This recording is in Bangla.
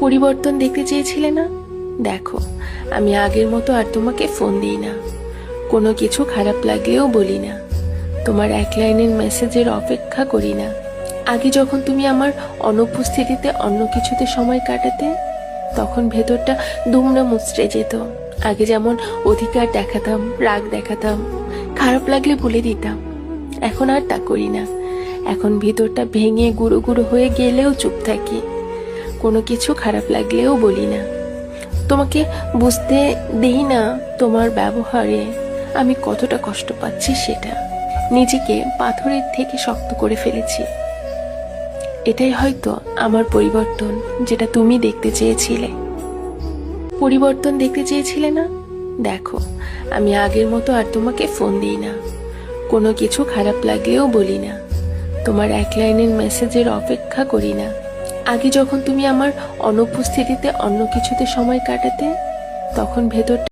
পরিবর্তন দেখতে চেয়েছিলে না? দেখো, আমি আগের মতো আর তোমাকে ফোন দিই না, কোনো কিছু খারাপ লাগলেও বলি না, তোমার এক লাইনের মেসেজের অপেক্ষা করি না। আগে যখন তুমি আমার অনুপস্থিতিতে অন্য কিছুতে সময় কাটাতে, তখন ভেতরটা দুমড়ে মুচড়ে যেত। আগে যেমন অধিকার দেখাতাম, রাগ দেখাতাম, খারাপ লাগলে বলে দিতাম, এখন আর তা করি না। এখন ভিতরটা ভেঙে গুঁড়ো গুঁড়ো হয়ে গেলেও চুপ থাকি, কোনো কিছু খারাপ লাগলেও বলি না। তোমাকে বুঝতে দেই না তোমার ব্যবহারে আমি কতটা কষ্ট পাচ্ছি সেটা। নিজেকে পাথরের থেকে শক্ত করে ফেলেছি। এটাই হয়তো আমার পরিবর্তন, যেটা তুমি দেখতে চেয়েছিলে। পরিবর্তন দেখতে চেয়েছিলে না? দেখো, আমি আগের মতো আর তোমাকে ফোন দিই না, কোনো কিছু খারাপ লাগলেও বলি না, তোমার এক লাইনের মেসেজের অপেক্ষা করি না। আগে যখন তুমি আমার অনুপস্থিতিতে অন্য কিছুতে সময় কাটাতে, তখন ভেতর